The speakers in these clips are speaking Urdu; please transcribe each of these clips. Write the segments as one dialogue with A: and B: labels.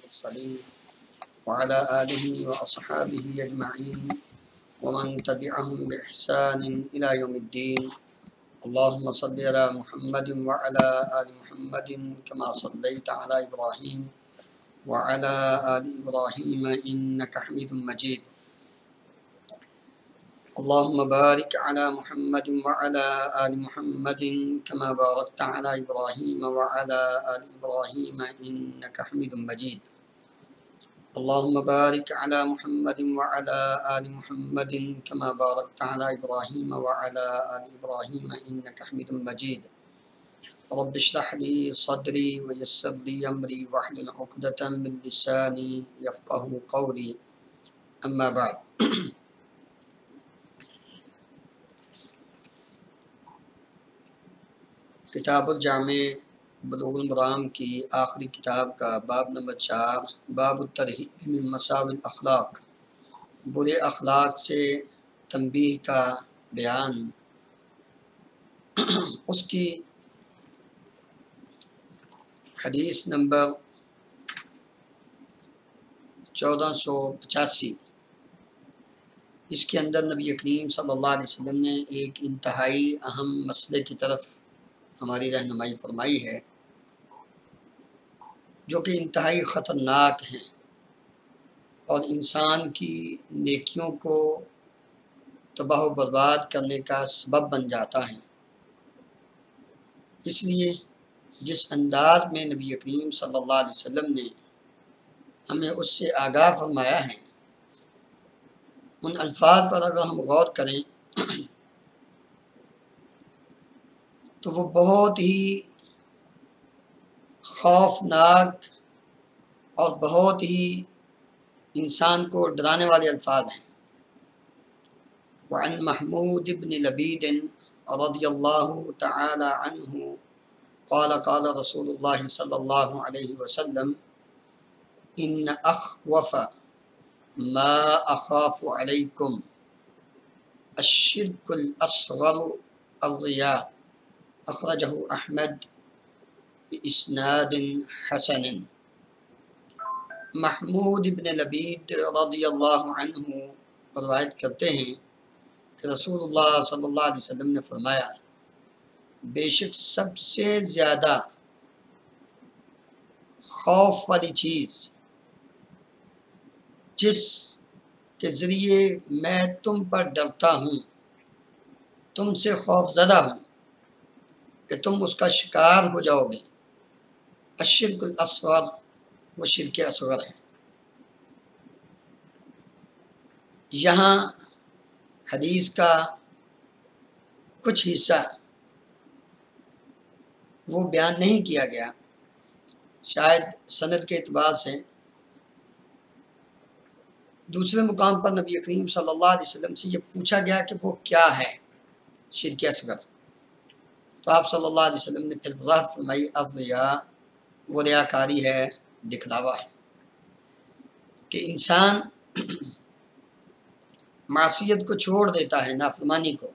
A: المرسلين وعلى آله وأصحابه أجمعين ومن تبعهم بإحسان إلى يوم الدين. اللهم صل على محمد وعلى آل محمد كما صليت على إبراهيم وعلى آل إبراهيم إنك حميد مجيد. اللهم بارك على محمد وعلى آل محمد كما باركت على إبراهيم وعلى آل إبراهيم إنك حميد مجيد. اللهم بارك على محمد وعلى آل محمد كما باركت على إبراهيم وعلى آل إبراهيم إنك حميد مجيد. رب اشرح لي صدري ويسر لي أمري واحلل عقدة من لساني يفقهوا قولي. أما بعد. کتاب الجامع بلوغ المرام کی آخری کتاب کا باب نمبر 4 باب الترہیب من مساوی الاخلاق، برے اخلاق سے تنبیہ کا بیان۔ اس کی حدیث نمبر 1485۔ اس کے اندر نبی کریم صلی اللہ علیہ وسلم نے ایک انتہائی اہم مسئلے کی طرف ہماری رہنمائی فرمائی ہے، جو کہ انتہائی خطرناک ہیں اور انسان کی نیکیوں کو تباہ و برباد کرنے کا سبب بن جاتا ہے۔ اس لیے جس انداز میں نبی کریم صلی اللہ علیہ وسلم نے ہمیں اس سے آگاہ فرمایا ہے، ان الفاظ پر اگر ہم غور کریں تو وہ بہت ہی خوفناک اور بہت ہی انسان کو ڈرانے والے الفاظ ہیں۔ وعن محمود بن لبید رضی اللہ تعالی عنہ قال قال رسول اللہ صلی اللہ علیہ وسلم ان اخوف ما اخاف علیکم الشرک الاصغر الرياء، اخرجہ احمد باسناد حسن۔ محمود بن لبید رضی اللہ عنہ روایت کرتے ہیں کہ رسول اللہ صلی اللہ علیہ وسلم نے فرمایا، بے شک سب سے زیادہ خوف والی چیز جس کے ذریعے میں تم پر ڈرتا ہوں، تم سے خوف زدہ ہوں کہ تم اس کا شکار ہو جاؤ گے، الشرک الاصغر، وہ شرک اصغر ہے۔ یہاں حدیث کا کچھ حصہ وہ بیان نہیں کیا گیا، شاید سند کے اعتبار سے۔ دوسرے مقام پر نبی کریم صلی اللہ علیہ وسلم سے یہ پوچھا گیا کہ وہ کیا ہے شرک اصغر، تو آپ صلی اللہ علیہ وسلم نے پھر وضاحت فرمائی، الریا، وہ ریاکاری ہے، دکھلاوا ہے، کہ انسان معصیت کو چھوڑ دیتا ہے، نافرمانی کو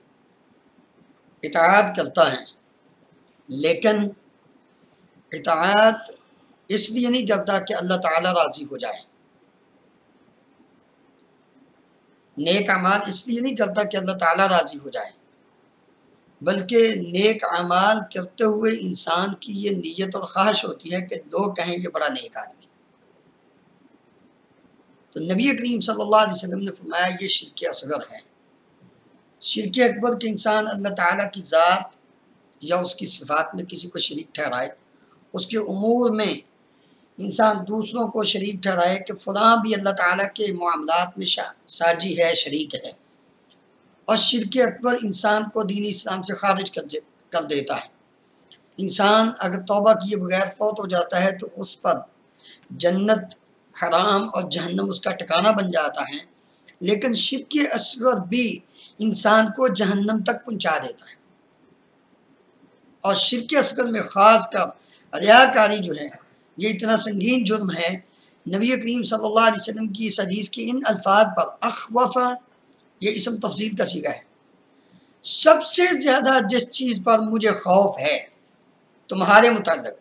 A: اطاعت کرتا ہے، لیکن اطاعت اس لیے نہیں کرتا کہ اللہ تعالیٰ راضی ہو جائے، نیک اعمال اس لیے نہیں کرتا کہ اللہ تعالیٰ راضی ہو جائے، بلکہ نیک اعمال کرتے ہوئے انسان کی یہ نیت اور خواہش ہوتی ہے کہ لوگ کہیں یہ بڑا نیک آدمی۔ تو نبی کریم صلی اللہ علیہ وسلم نے فرمایا یہ شرک اصغر ہے۔ شرک اکبر کہ انسان اللہ تعالیٰ کی ذات یا اس کی صفات میں کسی کو شریک ٹھہرائے، اس کے امور میں انسان دوسروں کو شریک ٹھہرائے کہ فلاں بھی اللہ تعالیٰ کے معاملات میں ساجی ہے، شریک ہے، اور شرک اکبر انسان کو دین اسلام سے خارج کر دیتا ہے۔ انسان اگر توبہ کیے بغیر فوت ہو جاتا ہے تو اس پر جنت حرام اور جہنم اس کا ٹھکانہ بن جاتا ہے، لیکن شرک اصغر بھی انسان کو جہنم تک پہنچا دیتا ہے۔ اور شرک اصغر میں خاص کر ریاکاری جو ہے یہ اتنا سنگین جرم ہے، نبی کریم صلی اللہ علیہ وسلم کی اس حدیث کے ان الفاظ پر، اخوف یہ اسم تفضیل کا صیغہ ہے، سب سے زیادہ جس چیز پر مجھے خوف ہے تمہارے متعلق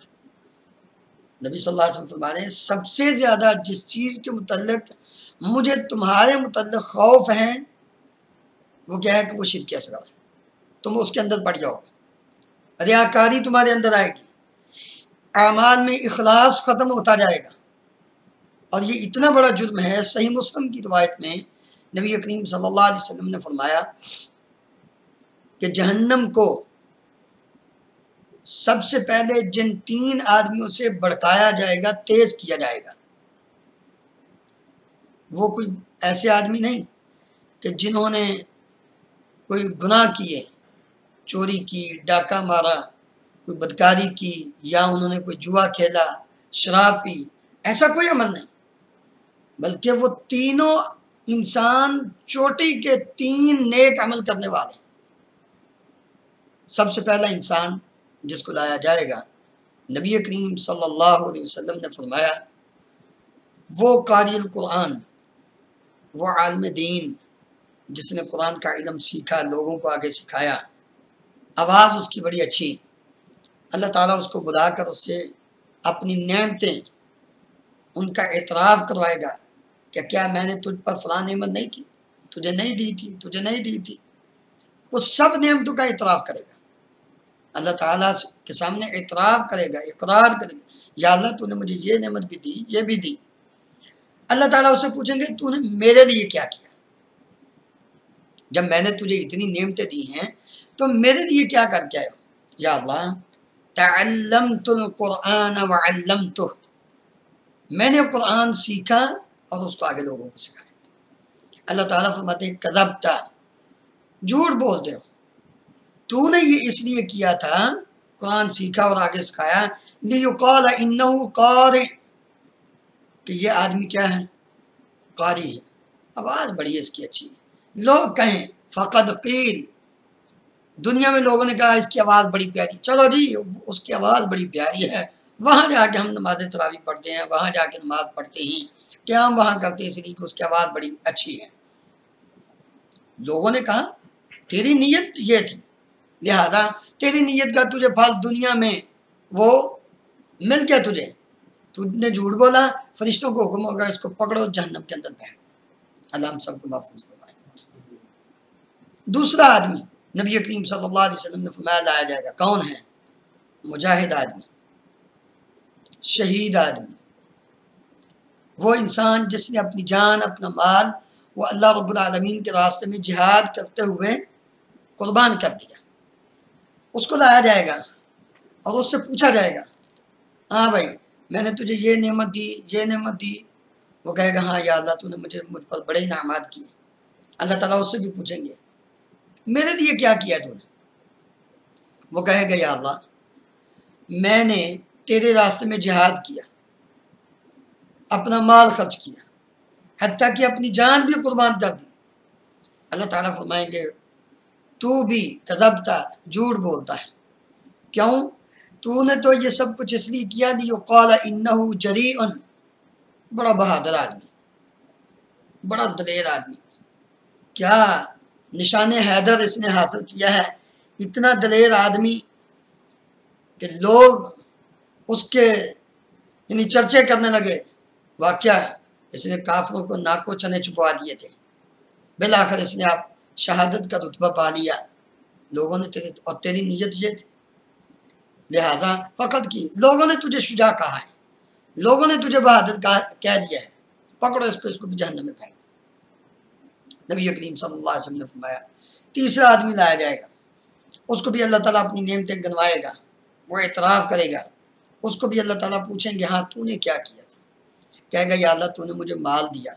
A: نبی صلی اللہ علیہ وسلم فرما رہے ہیں سب سے زیادہ جس چیز کے متعلق مجھے تمہارے متعلق خوف ہے وہ کیا ہے کہ وہ شرک اصغر ہے، تم اس کے اندر پڑ جاؤ گے، ریاکاری تمہارے اندر آئے گی، اعمال میں اخلاص ختم ہوتا جائے گا، اور یہ اتنا بڑا جرم ہے۔ صحیح مسلم کی روایت میں نبی کریم صلی اللہ علیہ وسلم نے فرمایا کہ جہنم کو سب سے پہلے جن 3 آدمیوں سے بھڑکایا جائے گا، تیز کیا جائے گا، وہ کوئی ایسے آدمی نہیں کہ جنہوں نے کوئی گناہ کیے، چوری کی، ڈاکہ مارا، کوئی بدکاری کی، یا انہوں نے کوئی جوا کھیلا، شراب پی، ایسا کوئی عمل نہیں، بلکہ وہ تینوں انسان چوٹی کے 3 نیک عمل کرنے والے۔ سب سے پہلا انسان جس کو لایا جائے گا، نبی کریم صلی اللہ علیہ وسلم نے فرمایا وہ قاری القرآن، وہ عالم دین جس نے قرآن کا علم سیکھا، لوگوں کو آگے سکھایا، آواز اس کی بڑی اچھی، اللہ تعالیٰ اس کو بلا کر اس سے اپنی نعمتیں ان کا اعتراف کروائے گا کہ کیا میں نے تجھ پر فلاں نعمت نہیں کی، تجھے نہیں دی تھی، تجھے نہیں دی تھی، وہ سب نعمتوں کا اعتراف کرے گا، اللہ تعالیٰ کے سامنے اعتراف کرے گا، اقرار کرے گا، یا اللہ تو نے مجھے یہ نعمت بھی دی، یہ بھی دی۔ اللہ تعالیٰ اسے پوچھیں گے تو نے میرے لیے کیا کیا؟ جب میں نے تجھے اتنی نعمتیں دی ہیں تو میرے لیے کیا کر کے آئے ہو؟ یا اللہ تعلمت القرآن وعلمتہ، میں نے قرآن سیکھا اور اس کو آگے لوگوں کو سکھایا۔ اللہ تعالیٰ فرماتے ہیں کذبت، جھوٹ بولتے ہو، تو نے یہ اس لیے کیا تھا، قرآن سیکھا اور آگے سکھایا، لیقال انہ قارئ، کہ یہ آدمی کیا ہے؟ قاری ہے، آواز بڑی ہے اس کی اچھی، لوگ کہیں فقد قیل، دنیا میں لوگوں نے کہا اس کی آواز بڑی پیاری، چلو جی اس کی آواز بڑی پیاری ہے، وہاں جا کے ہم نماز تراویح پڑھتے ہیں، وہاں جا کے نماز پڑھتے ہیں، کیا ہم وہاں کرتے ہیں اس لیے کہ اس کی آواز بڑی اچھی ہے۔ لوگوں نے کہا تیری نیت یہ تھی، لہذا تیری نیت کا تجھے پھل دنیا میں وہ مل گیا، تجھے نے جھوٹ بولا، فرشتوں کو حکم ہوگا اس کو پکڑو جہنم کے اندر پھینکو۔ اللہ ہم سب کو محفوظ فرمائے۔ دوسرا آدمی نبی کریم صلی اللہ علیہ وسلم نے فرمایا لایا جائے گا، کون ہے؟ مجاہد آدمی، شہید آدمی، وہ انسان جس نے اپنی جان، اپنا مال وہ اللہ رب العالمین کے راستے میں جہاد کرتے ہوئے قربان کر دیا۔ اس کو لایا جائے گا اور اس سے پوچھا جائے گا ہاں بھائی میں نے تجھے یہ نعمت دی، یہ نعمت دی، وہ کہے گا ہاں یا اللہ تو نے مجھ پر بڑے انعامات کیے۔ اللہ تعالیٰ اس سے بھی پوچھیں گے میرے لیے کیا کیا تو نے؟ وہ کہے گا یا اللہ میں نے تیرے راستے میں جہاد کیا، اپنا مال خرچ کیا، حتیٰ کہ اپنی جان بھی قربان کر دی۔ اللہ تعالیٰ فرمائیں گے تو بھی کذبتا، جھوٹ بولتا ہے، کیوں؟ تو نے تو یہ سب کچھ اس لیے کیا لیقال انہ جریء، بڑا بہادر آدمی، بڑا دلیر آدمی، کیا نشان حیدر اس نے حاصل کیا ہے، اتنا دلیر آدمی کہ لوگ اس کے یعنی چرچے کرنے لگے۔ واقعہ اس نے کافروں کو ناکو چنے چبوا دیے تھے، بالآخر اس نے آپ شہادت کا رتبہ پا لیا، لوگوں نے تیری نیت یہ تھی، لہذا فقط کی، لوگوں نے تجھے شجاع کہا ہے، لوگوں نے تجھے بہادر کہہ دیا ہے، پکڑو اس کو بھی جہنم میں پھینکو۔ نبی کریم صلی اللہ علیہ وسلم نے فرمایا تیسرا آدمی لایا جائے گا، اس کو بھی اللہ تعالیٰ اپنی نعمتیں گنوائے گا، وہ اعتراف کرے گا، اس کو بھی اللہ تعالیٰ پوچھیں گے ہاں تو نے کیا کیا تھا؟ کہے گا یا اللہ تو نے مجھے مال دیا،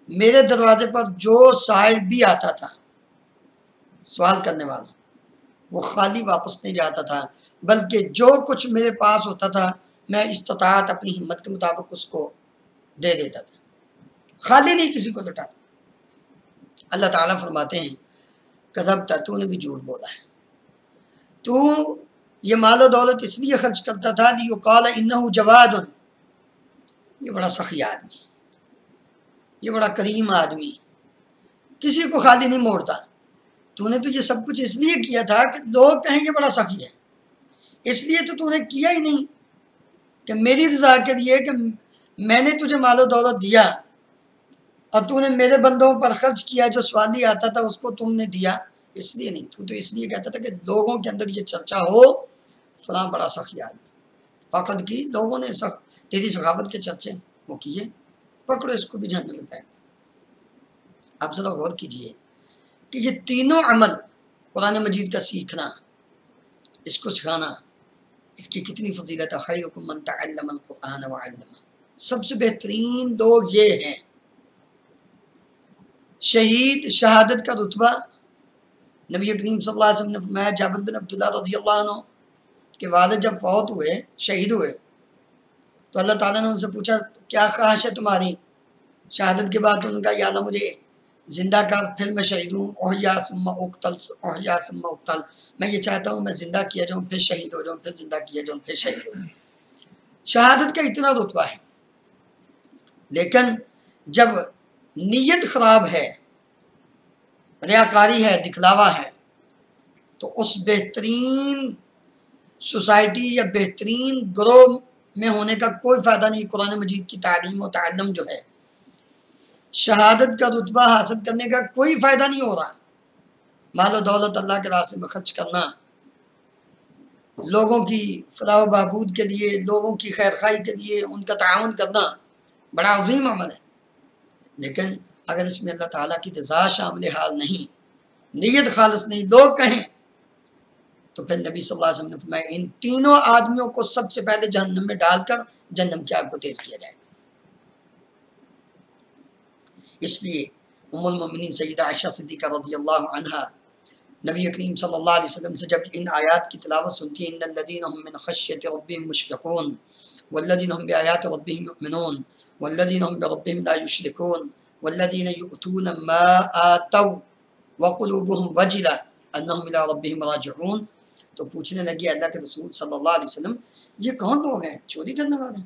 A: میرے دروازے پر جو سائل بھی آتا تھا، سوال کرنے والا، وہ خالی واپس نہیں جاتا تھا، بلکہ جو کچھ میرے پاس ہوتا تھا میں استطاعت اپنی ہمت کے مطابق اس کو دے دیتا تھا، خالی نہیں کسی کو لٹاتا۔ اللہ تعالیٰ فرماتے ہیں کذبت، تو نے بھی جھوٹ بولا ہے، تو یہ مال و دولت اس لیے خرچ کرتا تھا لیقال انہ جواد، یہ بڑا سخی آدمی، یہ بڑا کریم آدمی، کسی کو خالی نہیں موڑتا، تو نے تو یہ سب کچھ اس لیے کیا تھا کہ لوگ کہیں گے بڑا سخی ہے، اس لیے تو نے کیا ہی نہیں، کہ میری رضا کے لیے کہ میں نے تجھے مال و دولت دیا اور تو نے میرے بندوں پر خرچ کیا، جو سوالی آتا تھا اس کو تم نے دیا، اس لیے نہیں، تو اس لیے کہتا تھا کہ لوگوں کے اندر یہ چرچا ہو فلاں بڑا سخی آدمی، فقط کی لوگوں نے تیری سخاوت کے چرچے وہ کیے، پکڑو اس کو بھی جہنم میں پھینک۔ آپ ذرا غور کیجئے کہ یہ تینوں عمل قرآن مجید کا سیکھنا، اس کو سکھانا، اس کی کتنی فضیلت ہے۔ خیرکم من تعلم القرآن وعلمہ، سب سے بہترین لوگ یہ ہیں۔ شہید، شہادت کا رتبہ نبی کریم صلی اللہ علیہ وسلم نے فرمایا، جابر بن عبداللہ رضی اللہ عنہ کہ والد جب فوت ہوئے، شہید ہوئے، تو اللہ تعالیٰ نے ان سے پوچھا کیا خواہش ہے تمہاری شہادت کے بعد؟ ان کا یا اللہ مجھے زندہ کر، پھر میں شہید ہوں، احیا ثم اقتل، احیا ثم اقتل، میں یہ چاہتا ہوں میں زندہ کیا جاؤں پھر شہید ہو جاؤں، پھر زندہ کیا جاؤں پھر شہید ہو جاؤں۔ شہادت کا اتنا رتبہ ہے، لیکن جب نیت خراب ہے، ریاکاری ہے، دکھلاوا ہے، تو اس بہترین سوسائٹی یا بہترین گروہ میں ہونے کا کوئی فائدہ نہیں۔ قرآن مجید کی تعلیم و تعلم جو ہے، شہادت کا رتبہ حاصل کرنے کا کوئی فائدہ نہیں ہو رہا۔ مال و دولت اللہ کے راستے میں خرچ کرنا، لوگوں کی فلاح و بہبود کے لیے، لوگوں کی خیر خواہی کے لیے ان کا تعاون کرنا بڑا عظیم عمل ہے، لیکن اگر اس میں اللہ تعالیٰ کی رضا شامل حال نہیں، نیت خالص نہیں، لوگ کہیں، تو پھر نبی صلی اللہ علیہ وسلم نے فرمایا ان تینوں آدمیوں کو سب سے پہلے جہنم میں ڈال کر جہنم کی آگ کو تیز کیا جائے گا۔ اس لیے ام المومنین سیدہ عائشہ صدیقہ رضی اللہ عنہا نبی کریم صلی اللہ علیہ وسلم سے جب ان آیات کی تلاوت سنتی ہیں، ان الذین هم من خشیۃ ربهم مشفقون والذین هم بآیات ربهم یؤمنون والذین هم بربهم لا یشرکون والذین یؤتون ما آتوا وقلوبهم وجلة انہم الی ربهم راجعون، تو پوچھنے لگی اللہ کے رسول صلی اللہ علیہ وسلم یہ کون لوگ ہیں؟ چوری کرنے والے،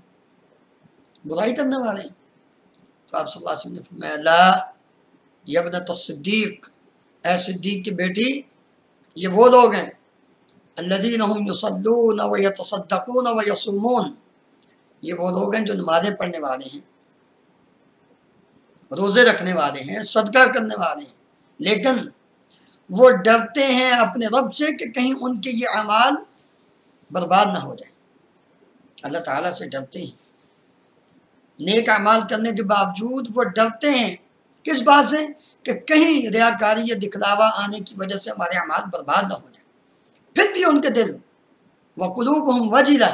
A: برائی کرنے والے؟ تو آپ صلی اللہ علیہ وسلم نے فرمایا لا یا ابنۃ الصدیق، اے صدیق کی بیٹی، یہ وہ لوگ ہیں الذین هم یصلون ویتصدقون ویصومون، یہ وہ لوگ ہیں جو نمازیں پڑھنے والے ہیں، روزے رکھنے والے ہیں، صدقہ کرنے والے ہیں، لیکن وہ ڈرتے ہیں اپنے رب سے کہ کہیں ان کے یہ اعمال برباد نہ ہو جائیں۔ اللہ تعالیٰ سے ڈرتے ہیں، نیک اعمال کرنے کے باوجود وہ ڈرتے ہیں کس بات سے؟ کہ کہیں ریاکاری یا دکھلاوا آنے کی وجہ سے ہمارے اعمال برباد نہ ہو جائیں۔ پھر بھی ان کے دل وَقُلُوبُهُمْ وَجِلَةٌ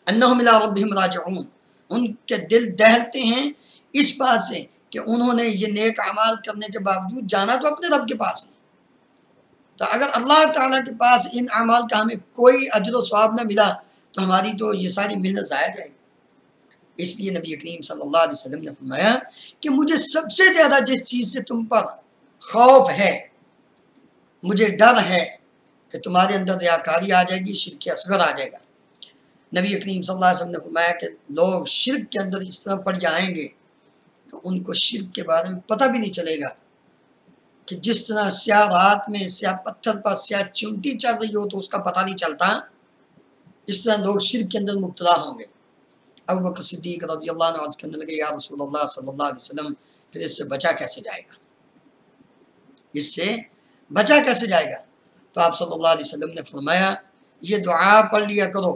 A: أَنَّهُمْ إِلَىٰ رَبِّهِمْ رَاجِعُونَ، ان کے دل دہلتے ہیں اس بات سے کہ انہوں نے یہ نیک اعمال کرنے کے باوجود جانا تو اپنے رب کے پاس ہے، تو اگر اللہ تعالیٰ کے پاس ان اعمال کا ہمیں کوئی اجر و ثواب نہ ملا تو ہماری تو یہ ساری محنت ضائع جائے گی۔ اس لیے نبی کریم صلی اللہ علیہ وسلم نے فرمایا کہ مجھے سب سے زیادہ جس چیز سے تم پر خوف ہے، مجھے ڈر ہے کہ تمہارے اندر ریاکاری آ جائے گی، شرک اصغر آ جائے گا۔ نبی کریم صلی اللہ علیہ وسلم نے فرمایا کہ لوگ شرک کے اندر اس طرح پڑ جائیں گے کہ ان کو شرک کے بارے میں پتہ بھی نہیں چلے گا، کہ جس طرح سیاہ رات میں سیاہ پتھر پر سیاہ چمٹی چل رہی ہو تو اس کا پتہ نہیں چلتا، اس طرح لوگ شرک کے اندر مبتلا ہوں گے۔ ابو بکر صدیق رضی اللہ عنہ عرض کرنے لگے یا رسول اللہ صلی اللہ علیہ وسلم پھر اس سے بچا کیسے جائے گا، اس سے بچا کیسے جائے گا؟ تو آپ صلی اللہ علیہ وسلم نے فرمایا یہ دعا پڑھ لیا کرو،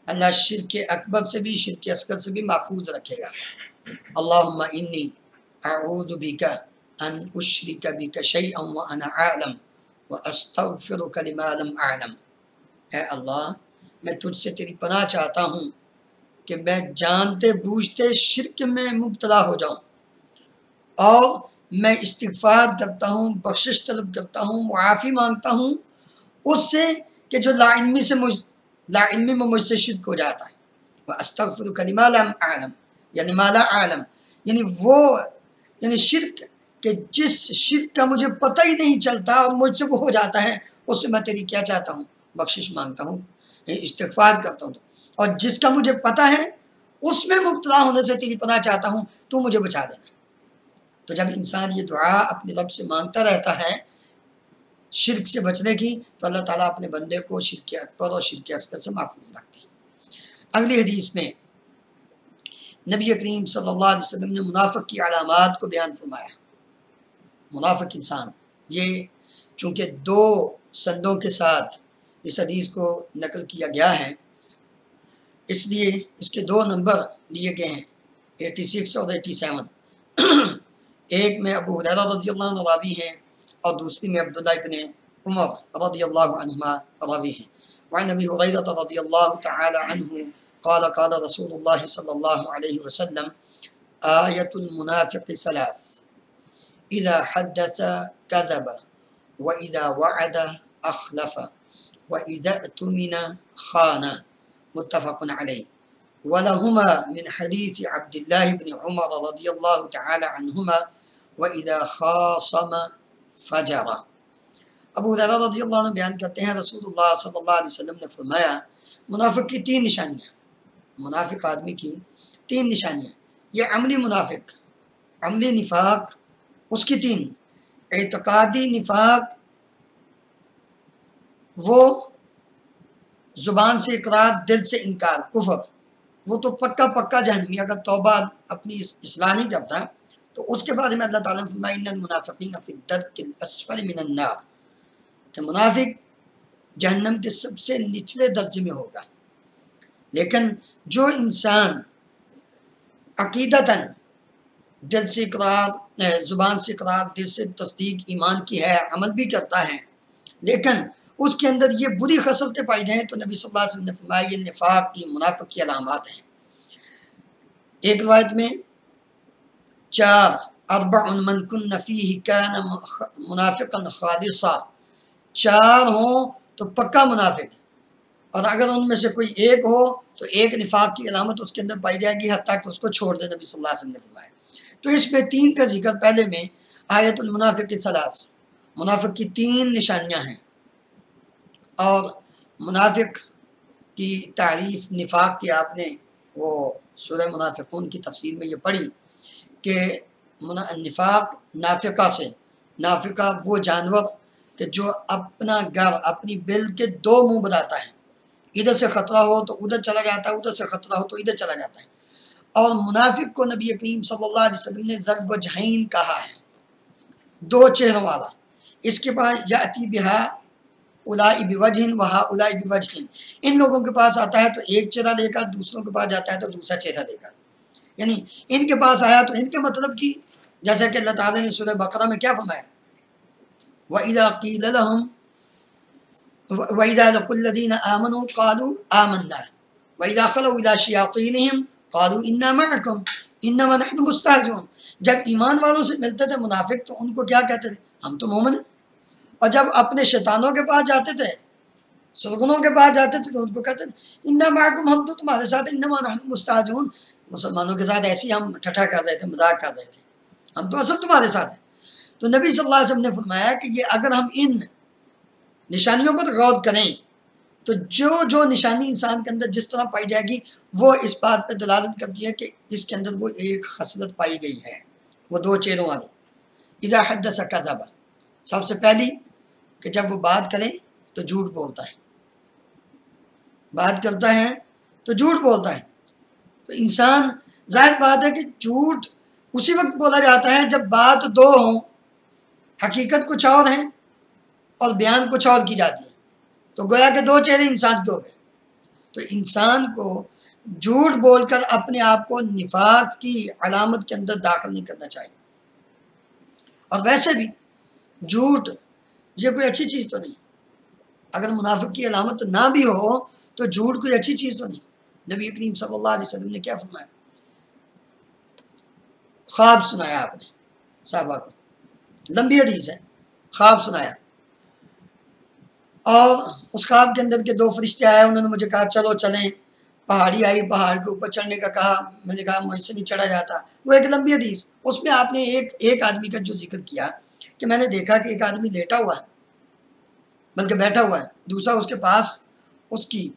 A: اللہ شرک اکبر سے بھی شرک اصغر سے بھی محفوظ رکھے گا۔ اللہم انی اعوذ بک ان اشرک بک شیئا وانا اعلم واستغفرک لما لم اعلم، اے اللہ میں تجھ سے تیری پناہ چاہتا ہوں کہ میں جانتے بوجھتے شرک میں مبتلا ہو جاؤں، اور میں استغفار کرتا ہوں، بخشش طلب کرتا ہوں، معافی مانگتا ہوں اس سے کہ جو لا علمی میں مجھ سے شرک ہو جاتا ہے۔ وَأَسْتَغْفِرُكَ لِمَا لَمْ أَعْلَمْ یا لِمَا لَا أَعْلَمْ، یعنی شرک کہ جس شرک کا مجھے پتہ ہی نہیں چلتا اور مجھ سے وہ ہو جاتا ہے، اس سے میں تیری کیا چاہتا ہوں؟ بخشش مانگتا ہوں، استغفار کرتا ہوں، اور جس کا مجھے پتہ ہے اس میں مبتلا ہونے سے تیری پناہ چاہتا ہوں، تو مجھے بچا دینا۔ تو جب انسان یہ دعا اپنے رب سے مانگتا رہتا ہے شرک سے بچنے کی، تو اللہ تعالیٰ اپنے بندے کو شرک اکبر اور شرک اصغر سے محفوظ رکھتے ہیں۔ اگلی حدیث میں نبی کریم صلی اللہ علیہ وسلم نے منافق کی علامات کو بیان فرمایا۔ منافق انسان، یہ چونکہ دو سندوں کے ساتھ اس حدیث کو نقل کیا گیا ہے، اس لیے اس کے دو نمبر دیے گئے ہیں، 86 اور 87۔ ایک میں ابو ہریرہ رضی اللہ عنہ راوی ہیں اور دوسری میں عبداللہ ابن عمر رضی اللہ عنہما راوی ہیں۔ وعن ابی ہریرہ رضی اللہ تعالی عنہ قال قال رسول اللہ صلی اللہ علیہ وسلم آیت المنافق ثلاث اذا حدث كذب واذا وعد اخلف واذا اؤتمن خان، متفق علیہ۔ ولہما من حدیث عبداللہ بن عمر رضی اللہ تعالی عنہما وَإِذَا خَاصَمَ فَجَرَ۔ ابو ہریرہ رضی اللہ عنہ بیان کرتے ہیں رسول اللہ صلی اللہ علیہ وسلم نے فرمایا منافق کی تین نشانیاں، منافق آدمی کی تین نشانیاں۔ یہ عملی منافق، عملی نفاق اس کی تین، اعتقادی نفاق وہ زبان سے اقرار دل سے انکار، کفر، وہ تو پکا جہنمی، اگر توبہ اپنی اصلاح نہیں کرتا تو اس کے بارے میں اللہ تعالیٰ نے فرمایا ان المنافقین فی الدرک الاسفل من النار، کہ منافق جہنم کے سب سے نچلے درجے میں ہوگا۔ لیکن جو انسان عقیدتاً دل سے اقرار، زبان سے اقرار، دل سے تصدیق ایمان کی ہے، عمل بھی کرتا ہے، لیکن اس کے اندر یہ بری خصلتیں پائی جائیں تو نبی صلی اللہ علیہ وسلم نے فرمایا یہ نفاق کی، منافق کی علامات ہیں۔ ایک روایت میں 4 اربع من کن فیہ کان منافقا خالصا، 4 ہوں تو پکا منافق، اور اگر ان میں سے کوئی ایک ہو تو ایک نفاق کی علامت اس کے اندر پائی جائے گی حتیٰ کہ اس کو چھوڑ دے، نبی صلی اللہ علیہ وسلم نے فرمایا۔ تو اس میں 3 کا ذکر پہلے میں آیت المنافق ثلاث، منافق کی 3 نشانیاں ہیں، اور منافق کی تعریف نفاق کی آپ نے وہ سورہ منافقون کی تفسیر میں یہ پڑھی کہ نفاق نافقہ سے، نافقہ وہ جانور کہ جو اپنا گھر، اپنی بل کے 2 منہ بناتا ہے، ادھر سے خطرہ ہو تو ادھر چلا جاتا ہے، ادھر سے خطرہ ہو تو ادھر چلا جاتا ہے۔ اور منافق کو نبی کریم صلی اللہ علیہ وسلم نے ذل وجہین کہا ہے، 2 چہروں والا۔ اس کے بعد یاتی بہا اولائی بوجہ وہا اولائی بوجہ، ان لوگوں کے پاس آتا ہے تو ایک چہرہ لے کر، دوسروں کے پاس جاتا ہے تو دوسرا چہرہ لے کر، یعنی ان کے پاس آیا تو ان کے مطلب کی، جیسا کہ اللہ تعالیٰ نے سورہ بقرہ میں کیا فرمایا وَإِذَا قِيلَ لَهُمْ وَإِذَا لَقُوا الَّذِينَ آمَنُوا قَالُوا آمَنَّا وَإِذَا خَلَوْا إِلَىٰ شَيَاطِينِهِمْ قَالُوا إِنَّا مَعَكُمْ إِنَّمَا نَحْنُ مُسْتَهْزِئُونَ۔ جب ایمان والوں سے ملتے تھے منافق تو ان کو کیا کہتے تھے؟ ہم تو مومن ہیں۔ اور جب اپنے شیطانوں کے پاس جاتے تھے، سرگنوں کے پاس جاتے تھے تو ان کو کہتے تھے اِنَّا مَعَكُمْ، ہم تو تمہارے ساتھ، إِنَّمَا نَحْنُ مُسْتَهْزِئُونَ، مسلمانوں کے ساتھ ایسی ہم ٹھٹھا کر رہے تھے، مذاق کر رہے تھے، ہم تو اصل تمہارے ساتھ ہیں۔ تو نبی صلی اللہ علیہ وسلم نے فرمایا کہ یہ اگر ہم ان نشانیوں پر غور کریں تو جو نشانی انسان کے اندر جس طرح پائی جائے گی وہ اس بات پہ دلالت کرتی ہے کہ اس کے اندر وہ ایک خصلت پائی گئی ہے، وہ 2 چہروں والی۔ اذا حدث کذب، سب سے پہلی کہ جب وہ بات کرے تو جھوٹ بولتا ہے، بات کرتا ہے تو جھوٹ بولتا ہے۔ تو انسان، ظاہر بات ہے کہ جھوٹ اسی وقت بولا جاتا ہے جب بات 2 ہوں، حقیقت کچھ اور ہے اور بیان کچھ اور کی جاتی ہے، تو گویا کہ 2 چہرے انسان کے ہو گئے۔ تو انسان کو جھوٹ بول کر اپنے آپ کو نفاق کی علامت کے اندر داخل نہیں کرنا چاہیے۔ اور ویسے بھی جھوٹ یہ کوئی اچھی چیز تو نہیں، اگر منافق کی علامت نہ بھی ہو تو جھوٹ کوئی اچھی چیز تو نہیں۔ نبی کریم صلی اللہ علیہ وسلم نے کیا فرمایا؟ خواب سنایا آپ نے صحابہ کو، لمبی حدیث ہے، خواب سنایا، اور اس خواب کے اندر کے 2 فرشتے آئے، انہوں نے مجھے کہا چلو چلیں، پہاڑی آئی، پہاڑ کے اوپر چڑھنے کا کہا، میں نے کہا مجھ سے نہیں چڑھا جاتا، وہ ایک لمبی حدیث۔ اس میں آپ نے ایک آدمی کا جو ذکر کیا کہ میں نے دیکھا کہ ایک آدمی لیٹا ہوا ہے، بلکہ بیٹھا ہوا ہے، دوسرا اس کے پاس اس کی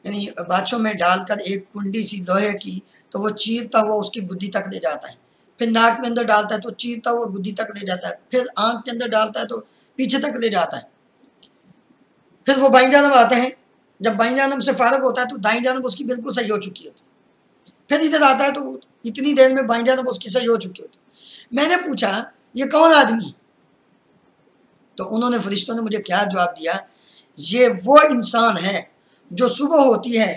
A: یعنی بادشاہ میں ڈال کر ایک کنڈی سی لوہے کی، تو وہ چیرتا ہوا اس کی گدی تک لے جاتا ہے، پھر ناک میں اندر ڈالتا ہے تو چیرتا ہوا گدی تک لے جاتا ہے، پھر آنکھ کے اندر ڈالتا ہے تو پیچھے تک لے جاتا ہے، پھر وہ بائنڈا لگاتے ہیں، جب بائیں جانب سے فارغ ہوتا ہے تو دائیں جانب اس کی بالکل صحیح ہو چکی ہوتی، پھر ادھر آتا ہے تو اتنی دیر میں بائیں جانب اس کی صحیح ہو چکی ہوتی۔ میں نے پوچھا یہ کون آدمی ہے؟ تو انہوں نے، فرشتوں نے مجھے کیا جواب دیا، یہ وہ انسان ہے جو صبح ہوتی ہے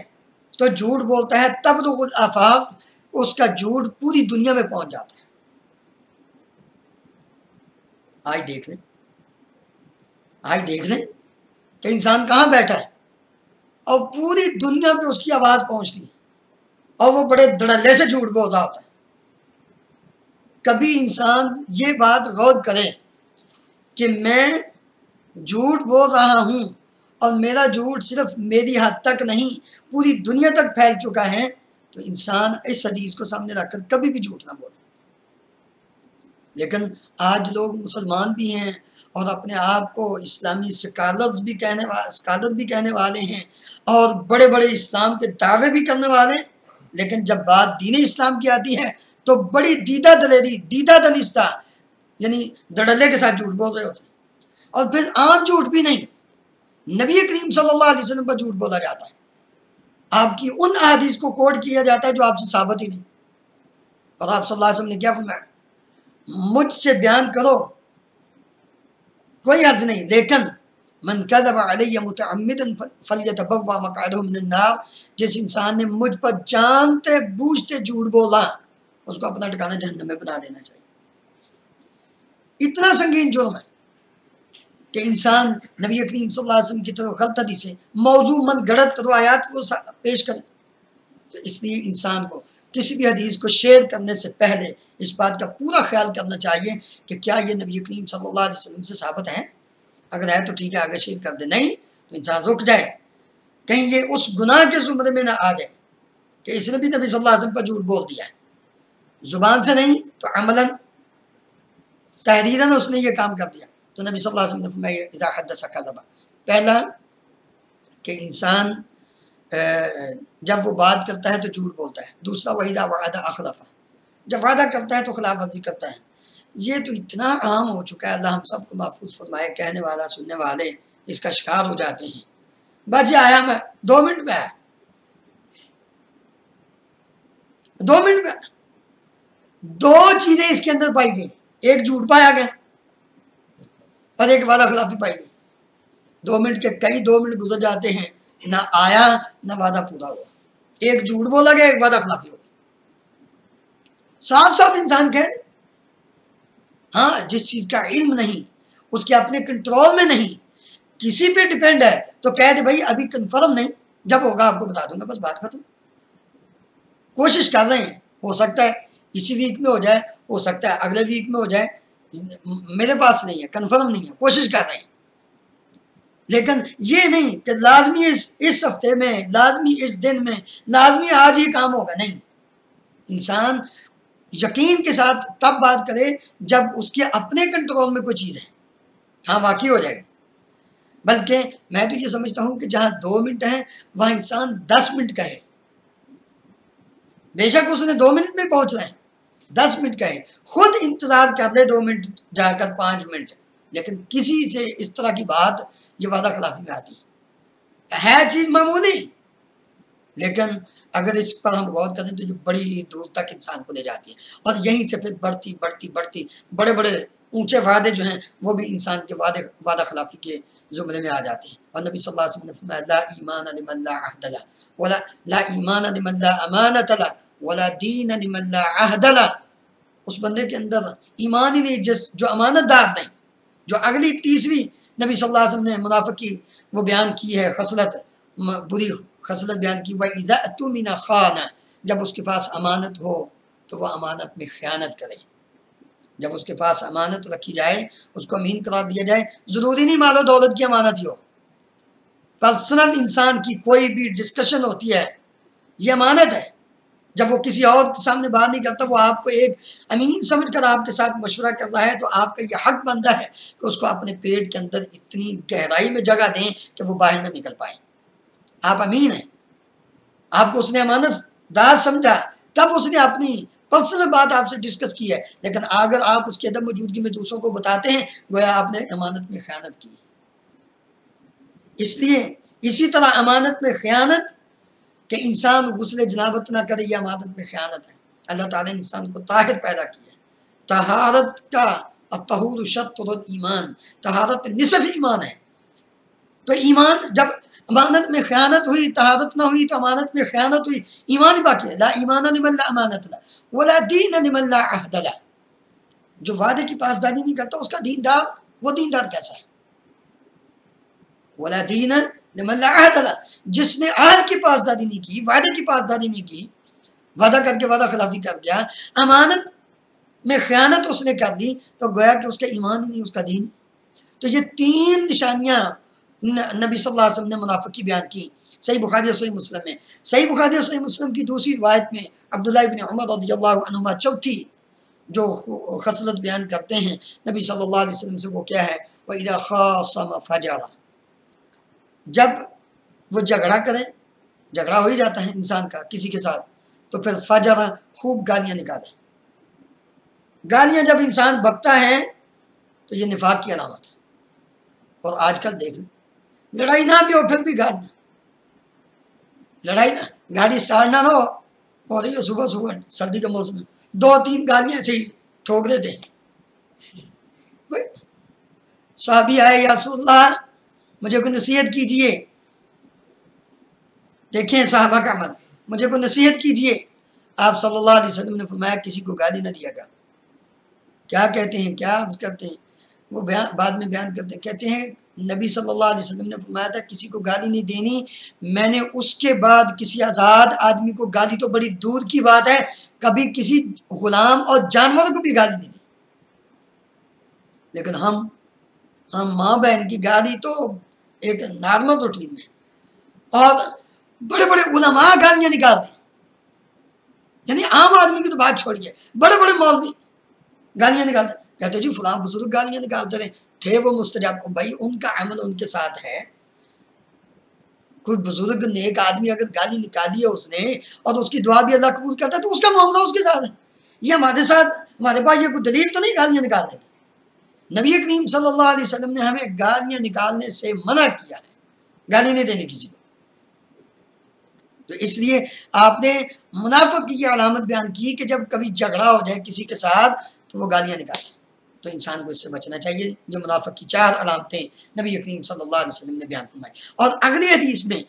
A: تو جھوٹ بولتا ہے، تبلغ الآفاق، اس کا جھوٹ پوری دنیا میں پہنچ جاتا ہے۔ آج دیکھ لیں کہ انسان کہاں بیٹھا ہے اور پوری دنیا پہ اس کی آواز پہنچتی ہے، اور وہ بڑے دھڑلے سے جھوٹ بول رہا ہوتا ہے۔ کبھی انسان یہ بات غور کرے کہ میں جھوٹ بول رہا ہوں اور میرا جھوٹ صرف میری حد تک نہیں پوری دنیا تک پھیل چکا ہے، تو انسان اس حدیث کو سامنے رکھ کر کبھی بھی جھوٹ نہ بولے۔ لیکن آج لوگ مسلمان بھی ہیں اور اپنے آپ کو اسلامی اسکالر بھی کہنے والے ہیں اور بڑے بڑے اسلام کے دعوے بھی کرنے والے ہیں، لیکن جب بات دین اسلام کی آتی ہے تو بڑی دیدہ دنستہ یعنی دڑلے کے ساتھ جھوٹ بول رہے ہوتے ہیں۔ اور پھر عام جھوٹ بھی نہیں، نبی کریم صلی اللہ علیہ وسلم پر جھوٹ بولا جاتا ہے، آپ کی ان احادیث کو کوٹ کیا جاتا ہے جو آپ سے ثابت ہی نہیں۔ اور آپ صلی اللہ علیہ وسلم نے کیا فرمایا، مجھ سے بیان کرو کوئی حرج نہیں، لیکن من کذب علی متعمدا فلیتبوأ مقعدہ من النار، جس انسان نے مجھ پر جانتے بوجھتے جھوٹ بولا اس کو اپنا ٹھکانہ جہنم میں بنا دینا چاہیے۔ اتنا سنگین جرم ہے کہ انسان نبی کریم صلی اللہ علیہ وسلم کی طرف غلط حدیث سے موضوع من گڑت روایات کو پیش کرے۔ تو اس لیے انسان کو کسی بھی حدیث کو شیئر کرنے سے پہلے اس بات کا پورا خیال کرنا چاہیے کہ کیا یہ نبی کریم صلی اللہ علیہ وسلم سے ثابت ہے، اگر ہے تو ٹھیک ہے آگے شیئر کر دے، نہیں تو انسان رک جائے، کہیں یہ اس گناہ کے زمرے میں نہ آ جائے کہ اس نے بھی نبی صلی اللہ علیہ وسلم پر جھوٹ بول دیا ہے، زبان سے نہیں تو عملاً تحریراً اس نے یہ کام کر دیا۔ تو نبی صلی اللہ علیہ وسلم نے فرمایا اذا حدث کذب، پہلا کہ انسان جب وہ بات کرتا ہے تو جھوٹ بولتا ہے، دوسرا وَإِذَا وَعَدَ أَخْلَفَ، جب وعدہ کرتا ہے تو خلاف ورزی کرتا ہے۔ یہ تو اتنا عام ہو چکا ہے، اللہ ہم سب کو محفوظ فرمائے، کہنے والا سننے والے اس کا شکار ہو جاتے ہیں۔ بس یہ آیا میں 2 منٹ میں آیا، 2 منٹ میں 2 چیزیں اس کے اندر پائی گئی، ایک جھوٹ پایا گیا اور ایک وعدہ خلافی پائی گئی۔ 2 منٹ کے کئی 2 منٹ گزر جاتے ہیں، نہ آیا نہ وعدہ پورا ہوا، ایک جھوٹ بولا گیا ایک وعدہ خلافی ہو گئی۔ صاف صاف انسان کہہ، ہاں جس چیز کا علم نہیں، اس کے اپنے کنٹرول میں نہیں، کسی پہ ڈیپینڈ ہے تو کہہ دے بھائی ابھی کنفرم نہیں، جب ہوگا آپ کو بتا دوں گا، بس بات ختم۔ کوشش کر رہے ہیں، ہو سکتا ہے اسی ویک میں ہو جائے، ہو سکتا ہے اگلے ویک میں ہو جائے، میرے پاس نہیں ہے، کنفرم نہیں ہے، کوشش کر رہے ہیں، لیکن یہ نہیں کہ لازمی اس ہفتے میں، لازمی اس دن میں، لازمی آج ہی کام ہوگا، نہیں۔ انسان یقین کے ساتھ تب بات کرے جب اس کے اپنے کنٹرول میں کوئی چیز ہے، ہاں واقعی ہو جائے گا۔ بلکہ میں تو یہ سمجھتا ہوں کہ جہاں 2 منٹ ہیں وہاں انسان 10 منٹ کہے، بے شک اس نے 2 منٹ میں پہنچنا ہے، 10 منٹ کہے، خود انتظار کر لے 2 منٹ جا کر 5 منٹ، لیکن کسی سے اس طرح کی بات یہ وعدہ خلافی میں آتی ہے چیز معمولی، لیکن اگر اس پر ہم غور کریں تو یہ بڑی دور تک انسان کو لے جاتی ہے، اور یہیں سے پھر بڑھتی بڑے بڑے اونچے وعدے جو ہیں وہ بھی انسان کے وعدہ خلافی کے زمرے میں آ جاتے ہیں۔ اور نبی صلی اللہ علیہ وسلم نے فرمایا لا ایمان لمن لا عہد له، ولا لا ایمان لمن لا امانت له، ولا دین لمن لا عہد له، اس بندے کے اندر ایمان ہی نہیں جو امانت دار نہیں۔ جو اگلی تیسری نبی صلی اللہ علیہ وسلم نے منافق کی وہ بیان کی ہے خصلت، بری خصلت بیان کی، وَإِذَا اؤْتُمِنَ خَانَ، جب اس کے پاس امانت ہو تو وہ امانت میں خیانت کرے۔ جب اس کے پاس امانت رکھی جائے، اس کو امین قرار دیا جائے، ضروری نہیں مال و دولت کی امانت ہی ہو، پرسنل انسان کی کوئی بھی ڈسکشن ہوتی ہے یہ امانت ہے، جب وہ کسی اور کے سامنے بات نہیں کرتا، وہ آپ کو ایک امین سمجھ کر آپ کے ساتھ مشورہ کر رہا ہے، تو آپ کا یہ حق بنتا ہے کہ اس کو اپنے پیٹ کے اندر اتنی گہرائی میں جگہ دیں کہ وہ باہر نہ نکل پائے۔ آپ امین ہیں، آپ کو اس نے امانت دار سمجھا، تب اس نے اپنی پرسنل بات آپ سے ڈسکس کی ہے، لیکن اگر آپ اس کی عدم موجودگی میں دوسروں کو بتاتے ہیں گویا آپ نے امانت میں خیانت کی۔ اس لیے اسی طرح امانت میں خیانت کہ انسان غسل جنابت نہ کرے، یہ امانت میں خیانت ہے۔ اللہ تعالیٰ نے انسان کو طاہر پیدا کیا ہے۔ طہارت کا الطہور شطر الایمان، طہارت نصف ایمان ہے۔ تو ایمان جب امانت میں خیانت ہوئی، طہارت نہ ہوئی تو امانت میں خیانت ہوئی، ایمان ہی باقی ہے۔ لا ایمان لمن لا امانت له ولا دین لمن لا عہد له۔ جو وعدے کی پاسداری نہیں کرتا اس کا دیندار، وہ دیندار کیسا ہے؟ ولا دین لمن لا عہد له، جس نے عہد کی پاسداری نہیں کی، وعدے کی پاسداری نہیں کی، وعدہ کر کے وعدہ خلافی کر گیا، امانت میں خیانت اس نے کر لی، تو گویا کہ اس کا ایمان ہی نہیں، اس کا دین۔ تو یہ تین نشانیاں نبی صلی اللہ علیہ وسلم نے منافق کی بیان کی، صحیح بخاری اور صحیح مسلم میں۔ صحیح بخاری اور صحیح مسلم کی دوسری روایت میں عبداللہ ابن عمر رضی اللہ عنہما چوتھی جو خصلت بیان کرتے ہیں نبی صلی اللہ علیہ وسلم سے، وہ کیا ہے؟ وَإِذَا خَاصَمَ فَجَرَ، جب وہ جھگڑا کریں، جھگڑا ہو ہی جاتا ہے انسان کا کسی کے ساتھ، تو پھر فجر، خوب گالیاں نکالے۔ گالیاں جب انسان بکتا ہے تو یہ نفاق کی علامت ہے۔ اور آج کل دیکھ لیں، لڑائی نہ بھی ہو پھر بھی گالیاں، لڑائی نہ، گاڑی سٹارٹ نہ ہو رہی ہے صبح صبح سردی کے موسم میں، 2-3 گالیاں سے ہی ٹھوک دیتے ہیں۔ صحابی آئے، یا رسول اللہ مجھے کوئی نصیحت کیجئے، دیکھیں صحابہ کا عمل، مجھے کوئی نصیحت کیجئے۔ آپ صلی اللہ علیہ وسلم نے فرمایا کسی کو گالی نہ دیا گا۔ کیا کہتے ہیں، کیا عرض کرتے ہیں، وہ بعد میں بیان کرتے ہیں، کہتے ہیں نبی صلی اللہ علیہ وسلم نے فرمایا تھا کسی کو گالی نہیں دینی، میں نے اس کے بعد کسی آزاد آدمی کو گالی تو بڑی دور کی بات ہے، کبھی کسی غلام اور جانور کو بھی گالی نہیں دی۔ لیکن ہم ماں بہن کی گالی تو ایک نارمل روٹین میں، اور بڑے بڑے علماء گالیاں نکالتے ہیں، یعنی عام آدمی کی تو بات چھوڑیے، بڑے بڑے مولوی گالیاں نکالتے ہیں، کہتے جی فلاں بزرگ گالیاں نکالتے رہے تھے، وہ مستجاب۔ بھائی ان کا عمل ان کے ساتھ ہے، کوئی بزرگ نیک آدمی اگر گالی نکالی ہے اس نے اور اس کی دعا بھی اللہ قبول کرتا ہے تو اس کا معاملہ اس کے ساتھ ہے۔ یہ ہمارے ساتھ، ہمارے پاس یہ کوئی دلیل تو نہیں گالیاں نکالنے کی۔ نبی کریم صلی اللہ علیہ وسلم نے ہمیں گالیاں نکالنے سے منع کیا ہے، گالی نہیں دینی کسی کو۔ تو اس لیے آپ نے منافق کی یہ علامت بیان کی کہ جب کبھی جھگڑا ہو جائے کسی کے ساتھ تو وہ گالیاں نکالے، تو انسان کو اس سے بچنا چاہیے۔ جو منافق کی 4 علامتیں نبی کریم صلی اللہ علیہ وسلم نے بیان فرمائی۔ اور اگلی حدیث میں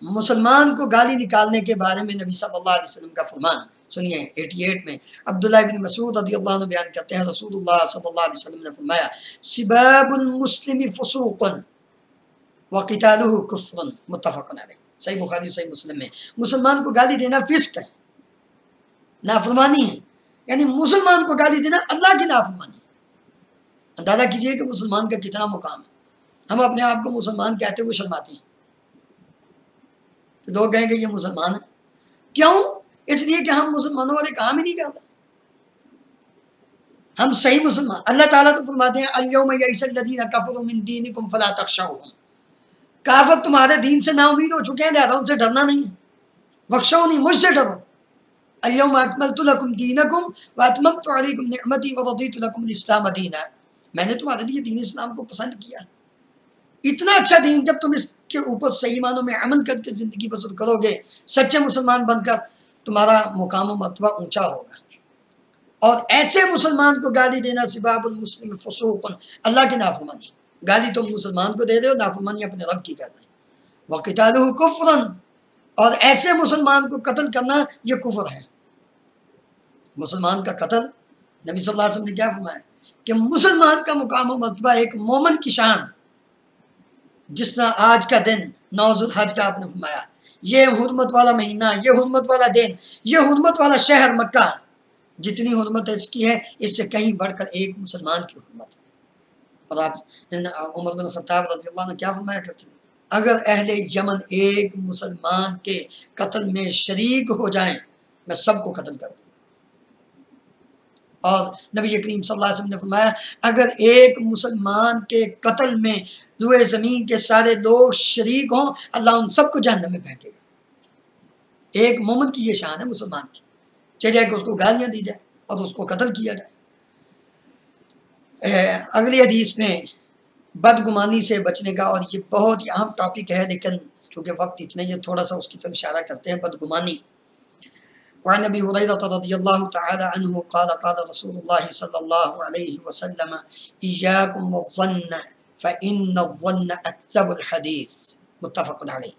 A: مسلمان کو گالی نکالنے کے بارے میں نبی صلی اللہ علیہ وسلم کا فرمان سنیے، 88 میں عبداللہ بن مسعود رضی اللہ عنہ بیان کرتے ہیں، رسول اللہ صلی اللہ علیہ وسلم نے فرمایا سباب المسلم فسوق وقتالہ کفر، متفق علیہ، صحیح بخاری صحیح مسلم میں۔ مسلمان کو گالی دینا فسق ہے، نافرمانی ہے، یعنی مسلمان کو گالی دینا اللہ کی نافرمانی ہے۔ اندازہ کیجئے کہ مسلمان کا کتنا مقام ہے۔ ہم اپنے آپ کو مسلمان کہتے ہوئے شرماتے ہیں، لوگ کہیں گے یہ مسلمان ہے، کیوں؟ اس لیے کہ ہم مسلمانوں والے کام ہی نہیں کرتے، ہم صحیح مسلمان۔ اللہ تعالیٰ تو فرماتے ہیں الیوم یئس الذین کفروا من دینکم فلا تخشوہم، کافر تمہارے دین سے نا امید ہو چکے ہیں، لہذا ان سے ڈرنا نہیں ہے، وخشونی، مجھ سے ڈرو۔ الیوم اکملت لکم دینکم واتممت علیکم نعمتی ورضیت لکم الاسلام دینا، میں نے تمہارے لیے دین اسلام کو پسند کیا۔ اتنا اچھا دین جب تم اس کے اوپر صحیح معنوں میں عمل کر کے زندگی بسر کرو گے، سچے مسلمان بن کر، تمہارا مقام و مرتبہ اونچا ہوگا۔ اور ایسے مسلمان کو گالی دینا سباب المسلم فسوق، اللہ کی نافرمانی، گالی تم مسلمان کو دے دے اور نافرمانی اپنے رب کی کر دیں۔ وقتالہ کفر، اور ایسے مسلمان کو قتل کرنا یہ کفر ہے۔ مسلمان کا قتل، نبی صلی اللہ علیہ وسلم نے کیا فرمایا کہ مسلمان کا مقام و مرتبہ ایک مومن کی شان، جس طرح آج کا دن 9 ذوالحج کا آپ نے فرمایا، یہ حرمت والا مہینہ، یہ حرمت والا دن، یہ حرمت والا شہر مکہ، جتنی حرمت اس کی ہے اس سے کہیں بڑھ کر ایک مسلمان کی حرمت ہے۔ اور آپ عمر بن خطاب رضی اللہ عنہ کیا فرمایا کرتے ہیں، اگر اہل یمن ایک مسلمان کے قتل میں شریک ہو جائیں میں سب کو قتل کر دوں۔ اور نبی کریم صلی اللہ علیہ وسلم نے فرمایا اگر ایک مسلمان کے قتل میں روئے زمین کے سارے لوگ شریک ہوں اللہ ان سب کو جہنم میں پھینکے گا۔ ایک مومن کی یہ شان ہے مسلمان کی، چاہے کہ اس کو گالیاں دی جائے اور اس کو قتل کیا جائے۔ اگلی حدیث میں بدگمانی سے بچنے کا، اور یہ بہت ہی اہم ٹاپک ہے، لیکن چونکہ وقت اتنا ہی تھوڑا سا اس کی طرف اشارہ کرتے ہیں، بدگمانی۔ وعن ابی ہریرہ رضی اللہ تعالی عنہ قال قال رسول اللہ صلی اللہ علیہ وسلم ایاکم والظن فإن الظن اکذب الحدیث، متفق علیہ۔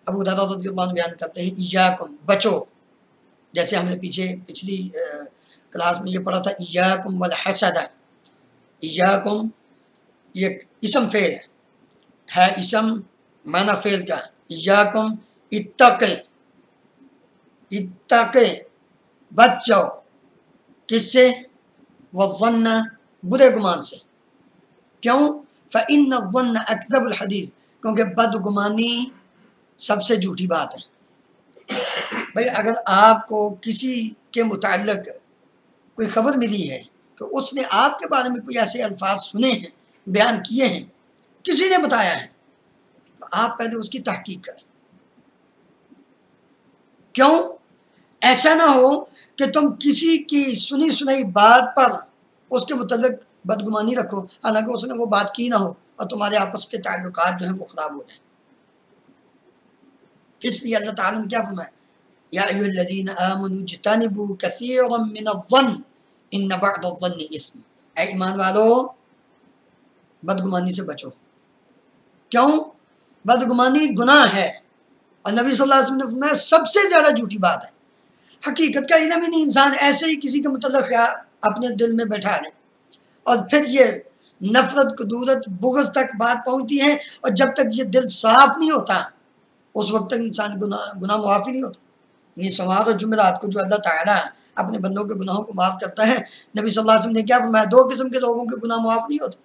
A: ابو ہریرہ رضی اللہ عنہ بیان کرتے ہیں ایاکم، بچو، جیسے ہم نے پچھلی کلاس میں یہ پڑھا تھا ایاکم والحسد۔ ایاکم یہ اسم فعل ہے اسم معنی فعل کا، ایاکم اتقے، اتقے بچ جاؤ، کس سے؟ والظن برے گمان سے۔ کیوں؟ فإن الظن اکذب الحدیث، کیونکہ بدگمانی سب سے جھوٹی بات ہے۔ بھئی اگر آپ کو کسی کے متعلق کوئی خبر ملی ہے کہ اس نے آپ کے بارے میں کوئی ایسے الفاظ سنے ہیں، بیان کیے ہیں، کسی نے بتایا ہے، تو آپ پہلے اس کی تحقیق کریں۔ کیوں؟ ایسا نہ ہو کہ تم کسی کی سنی سنائی بات پر اس کے متعلق بدگمانی رکھو، حالانکہ اس نے وہ بات کی نہ ہو، اور تمہارے آپس کے تعلقات جو ہیں وہ خراب ہو جائیں۔ اس لیے اللہ تعالیٰ نے کیا فرمایا؟ یا ایھا الذین آمنوا اجتنبوا کثیرا من الظن ان بعض الظن اثم، اے ایمان والو بدگمانی سے بچو۔ کیوں؟ بدگمانی گناہ ہے، اور نبی صلی اللہ علیہ وسلم نے فرمایا سب سے زیادہ جھوٹی بات ہے۔ حقیقت کا علم ہی نہیں، انسان ایسے ہی کسی کے متعلق اپنے دل میں بیٹھا لے، اور پھر یہ نفرت، کدورت، بغض تک بات پہنچتی ہے، اور جب تک یہ دل صاف نہیں ہوتا اس وقت تک انسان گناہ معافی نہیں ہوتا۔ یہ سواد اور جمعرات کو جو اللہ تعالیٰ اپنے بندوں کے گناہوں کو معاف کرتا ہے، نبی صلی اللہ علیہ وسلم نے کیا فرمایا؟ دو قسم کے لوگوں کے گناہ معاف نہیں ہوتے،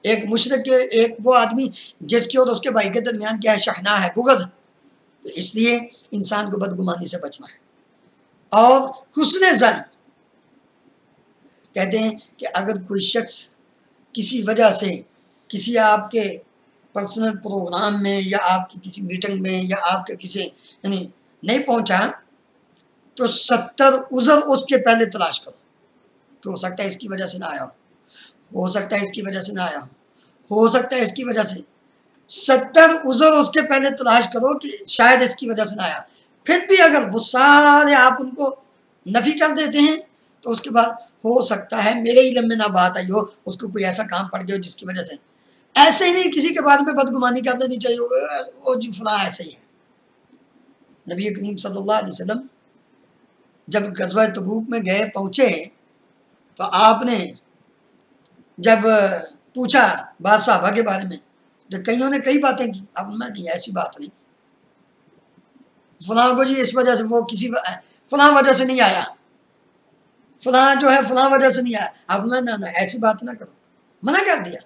A: ایک مشرک کے، ایک وہ آدمی جس کے اور اس کے بھائی کے درمیان کیا ہے؟ شحناء ہے، بغض۔ اس لیے انسان کو بدگمانی سے بچنا ہے۔ اور حسن ظن، کہتے ہیں کہ اگر کوئی شخص کسی وجہ سے کسی آپ کے پرسنل پروگرام میں یا آپ کی کسی میٹنگ میں یا آپ کے کسی یعنی نہیں پہنچا، تو 70 عذر اس کے پہلے تلاش کرو کہ ہو سکتا ہے اس کی وجہ سے نہ آیا ہو سکتا ہے اس کی وجہ سے نہ آیا ہو سکتا ہے اس کی وجہ سے، 70 عذر اس کے پہلے تلاش کرو کہ شاید اس کی وجہ سے نہ آیا۔ پھر بھی اگر وہ سارے آپ ان کو نفی کر دیتے ہیں تو اس کے بعد ہو سکتا ہے میرے علم میں نہ بات آئی ہو، اس کو کوئی ایسا کام پڑ گیا ہو جس کی وجہ سے۔ ایسے ہی نہیں کسی کے بارے میں بدگمانی کر دینی چاہیے، وہ جی فلاں ایسے ہی ہے۔ نبی کریم صلی اللہ علیہ وسلم جب غزوہ تبوک میں گئے پہنچے تو آپ نے جب پوچھا بعض صحابہ کے بارے میں تو کئیوں نے کئی باتیں کی، اب میں نہیں ایسی بات نہیں، فلاں کو جی اس وجہ سے وہ کسی فلاں وجہ سے نہیں آیا، فلاں جو ہے فلاں وجہ سے نہیں آیا، اب میں نہ ایسی بات نہ کرو، منع کر دیا۔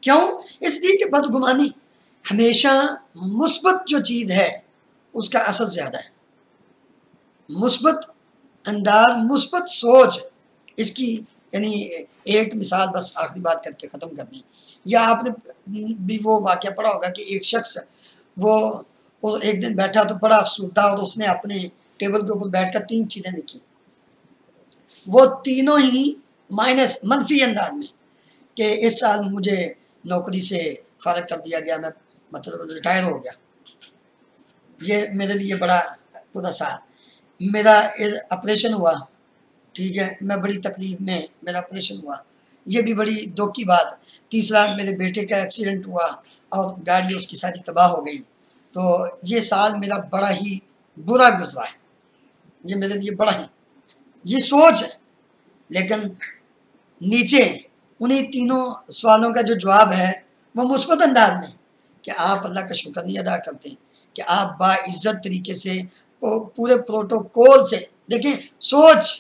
A: کیوں؟ اس لیے کہ بدگمانی ہمیشہ مثبت جو چیز ہے اس کا اثر زیادہ ہے، مثبت انداز، مثبت سوچ۔ اس کی یعنی ایک مثال بس آخری بات کر کے ختم کرنی، یا آپ نے بھی وہ واقعہ پڑھا ہوگا کہ ایک شخص وہ ایک دن بیٹھا تو بڑا افسردہ، اور اس نے اپنے ٹیبل کے اوپر بیٹھ کر 3 چیزیں لکھی، وہ تینوں ہی مائنس، منفی انداز میں، کہ اس سال مجھے نوکری سے فارغ کر دیا گیا، میں مطلب ریٹائر ہو گیا، یہ میرے لیے بڑا برا سال، میرا آپریشن ہوا، ٹھیک ہے، میں بڑی تکلیف میں، میرا آپریشن ہوا، یہ بھی بڑی دکھ کی بات۔ تیسرا میرے بیٹے کا ایکسیڈنٹ ہوا اور گاڑی اس کی ساری تباہ ہو گئی، تو یہ سال میرا بڑا ہی برا گزرا ہے، یہ میرے لیے بڑا ہی، یہ سوچ ہے۔ لیکن نیچے انہی تینوں سوالوں کا جو جواب ہے وہ مثبت انداز میں، کہ آپ اللہ کا شکر نہیں ادا کرتے، کہ آپ باعزت طریقے سے پورے پروٹوکول سے، دیکھیں سوچ،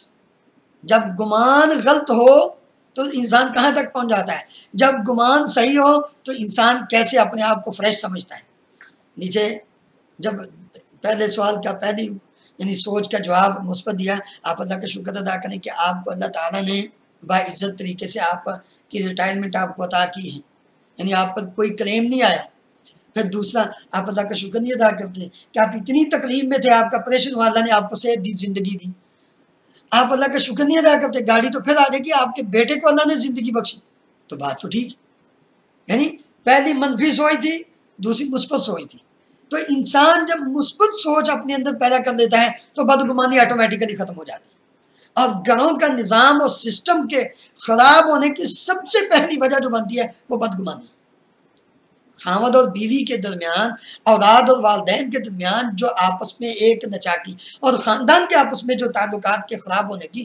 A: جب گمان غلط ہو تو انسان کہاں تک پہنچ جاتا ہے، جب گمان صحیح ہو تو انسان کیسے اپنے آپ کو فریش سمجھتا ہے۔ نیچے جب پہلے سوال کا پہلی یعنی سوچ کا جواب مثبت دیا، آپ اللہ کا شکر ادا کریں کہ آپ کو اللہ تعالیٰ نے باعزت طریقے سے آپ کی ریٹائرمنٹ آپ کو عطا کی ہے، یعنی آپ پر کوئی کلیم نہیں آیا۔ پھر دوسرا آپ اللہ کا شکر نہیں ادا کرتے کہ آپ اتنی تکلیف میں تھے، آپ کا آپریشن ہوا، اللہ نے آپ کو صحت دی، زندگی دی، آپ اللہ کا شکر نہیں ادا کرتے، گاڑی تو پھر آ گئی کہ آپ کے بیٹے کو اللہ نے زندگی بخشی، تو بات تو ٹھیک۔ یعنی پہلی منفی سوچ تھی، دوسری مثبت سوچ تھی. تو انسان جب مثبت سوچ اپنے اندر پیدا کر لیتا ہے تو بدگمانی آٹومیٹیکلی ختم ہو جاتی ہے. اور گھروں کا نظام اور سسٹم کے خراب ہونے کی سب سے پہلی وجہ جو بنتی ہے وہ بدگمانی. خاوند اور بیوی کے درمیان، اولاد اور والدین کے درمیان جو آپس میں ایک نچاکی، اور خاندان کے آپس میں جو تعلقات کے خراب ہونے کی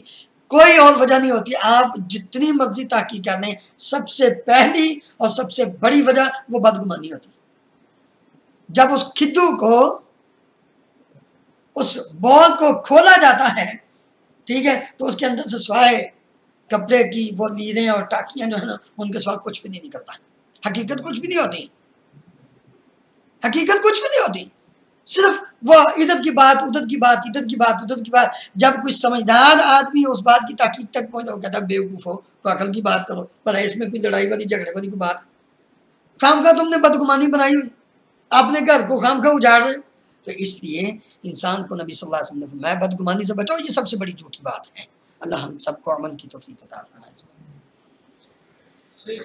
A: کوئی اور وجہ نہیں ہوتی. آپ جتنی مرضی تحقیق کر لیں، سب سے پہلی اور سب سے بڑی وجہ وہ بدگمانی ہوتی. جب اس کھدو کو، اس بال کو کھولا جاتا ہے، ٹھیک ہے، تو اس کے اندر سے سوائے کپڑے کی وہ لیریں اور ٹاکیاں جو ہے نا، ان کے سوا کچھ بھی نہیں نکلتا. حقیقت کچھ بھی نہیں ہوتی، حقیقت کچھ بھی نہیں ہوتی. صرف وہ ادھر کی بات ادھر کی بات ادھر کی بات ادھر کی بات. جب کوئی سمجھدار آدمی اس بات کی تحقیق تک پہنچا، وہ کہتا ہے بیوقوف ہو تو عقل کی بات کرو، بھلا اس میں کوئی لڑائی والی جھگڑے والی کوئی بات. خام خواہ تم نے بدگمانی بنائی ہوئی، اپنے گھر کو خام خواہ اجاڑ رہے ہو. تو اس لیے انسان کو نبی صلی اللہ علیہ وسلم نے فرمایا بدگمانی سے بچو، یہ سب سے بڑی جھوٹی بات ہے. اللہ ہم سب کو عمل کی توفیق عطا فرمائے.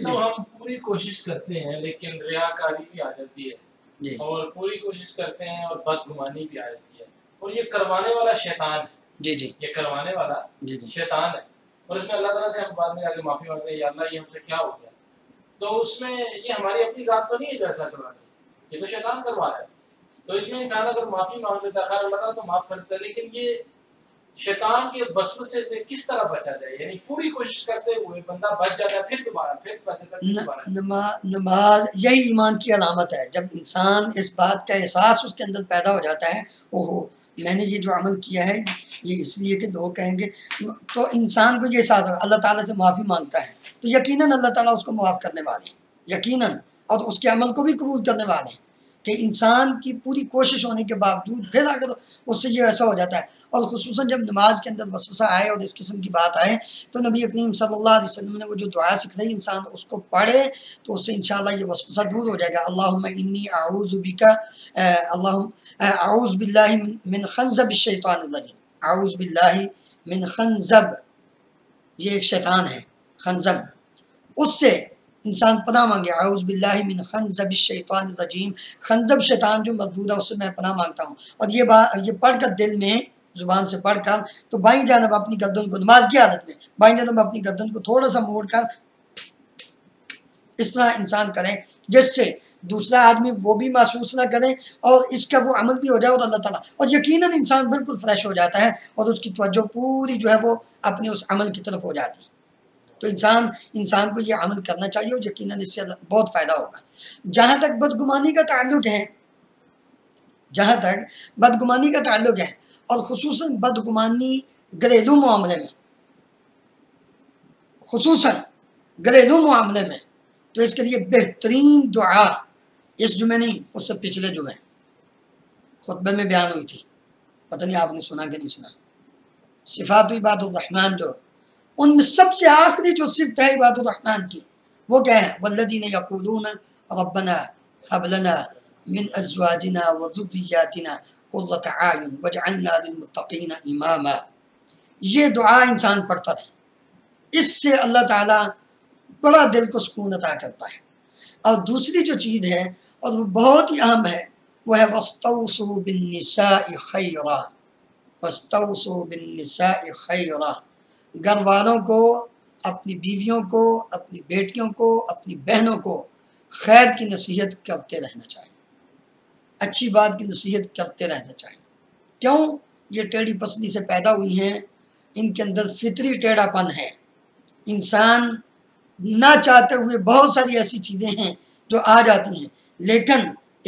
B: ہم پوری کوشش کرتے ہیں لیکن ریاکاری بھی آ جاتی ہے،
A: جی،
B: اور پوری کوشش کرتے ہیں اور بدگمانی بھی آ جاتی ہے، اور یہ کروانے والا شیطان ہے.
A: جی جی
B: یہ کروانے والا
A: جی جی
B: شیطان ہے، اور اس میں اللہ تعالیٰ سے ہم بعد میں جا کے معافی مانگتے ہیں، یا اللہ یہ ہم سے کیا ہو گیا. تو اس میں یہ ہماری اپنی ذات تو نہیں ہے جو ایسا کروانا، یہ تو شیطان کروا رہا ہے. تو اس میں انسان اگر معافی مانگ لیتا ہے، خیر اللہ تعالیٰ تو معاف کرتا ہے، لیکن یہ شیطان کے وسوسے سے کس طرح بچا جائے؟ یعنی پوری کوشش کرتے ہوئے بندہ بچ جاتا ہے، پھر دوبارہ پھر بچتا ہے، پھر دوبارہ.
A: نماز یہی ایمان کی علامت ہے. جب انسان اس بات کا احساس اس کے اندر پیدا ہو جاتا ہے، اوہو میں نے یہ جو عمل کیا ہے یہ اس لیے کہ لوگ کہیں گے، تو انسان کو یہ احساس ہے، اللہ تعالیٰ سے معافی مانگتا ہے تو یقیناً اللہ تعالیٰ اس کو معاف کرنے والے ہیں، یقیناً، اور اس کے عمل کو بھی قبول کرنے والے ہیں. کہ انسان کی پوری کوشش ہونے کے باوجود پھر اگر اس سے یہ ایسا ہو جاتا ہے، اور خصوصاً جب نماز کے اندر وسوسہ آئے اور اس قسم کی بات آئے، تو نبی کریم صلی اللہ علیہ وسلم نے وہ جو دعا سکھلائی، انسان اس کو پڑھے تو اس سے انشاءاللہ یہ وسوسہ دور ہو جائے گا. اللہم انی اعوذ بک، اللہم اعوذ باللہ من خنزب الشیطان الرجیم. اعوذ باللہ من خنزب، یہ ایک شیطان ہے خنزب، اس سے انسان پناہ مانگے. اعوذ باللہ من خنزب الشیطان الرجیم، خنزب شیطان جو مردود ہے اس سے میں پناہ مانگتا ہوں. اور یہ پڑھ کر دل میں زبان سے پڑھ کر تو بائیں جانب اپنی گردن کو، نماز کی حالت میں بائیں جانب اپنی گردن کو تھوڑا سا موڑ کر اس طرح انسان کریں جس سے دوسرا آدمی وہ بھی محسوس نہ کرے اور اس کا وہ عمل بھی ہو جائے، اور اللہ تعالیٰ، اور یقیناً انسان بالکل فریش ہو جاتا ہے اور اس کی توجہ پوری جو ہے وہ اپنے اس عمل کی طرف ہو جاتی ہے. تو انسان کو یہ عمل کرنا چاہیے اور یقیناً اس سے بہت فائدہ ہوگا. جہاں تک بدگمانی کا تعلق ہے، جہاں تک بدگمانی کا تعلق ہے، اور خصوصاً بدگمانی گھریلو معاملے میں، خصوصاً گھریلو معاملے میں، تو اس کے لیے بہترین دعا اس جمعے نہیں، اس سے پچھلے جمعے خطبے میں بیان ہوئی تھی، پتہ نہیں آپ نے سنا کہ نہیں سنا. صفات عباد الرحمن، جو ان میں سب سے آخری جو صفت ہے عباد الرحمن کی، وہ کیا ہے؟ والذین یقولون ربنا هب لنا من ازواجنا وذریاتنا قرۃ اعین واجعلنا للمتقین اماما. یہ دعا انسان پڑھتا رہے، اس سے اللہ تعالیٰ بڑا دل کو سکون عطا کرتا ہے. اور دوسری جو چیز ہے اور وہ بہت ہی اہم ہے، وہ ہے واستوصوا بالنساء خیرا. واستوصوا بالنساء خیرا، گھر والوں کو، اپنی بیویوں کو، اپنی بیٹیوں کو، اپنی بہنوں کو خیر کی نصیحت کرتے رہنا چاہیے، اچھی بات کی نصیحت کرتے رہنا چاہیے. کیوں؟ یہ ٹیڑھی پسلی سے پیدا ہوئی ہیں، ان کے اندر فطری ٹیڑھا پن ہے. انسان نہ چاہتے ہوئے بہت ساری ایسی چیزیں ہیں جو آ جاتی ہیں، لیکن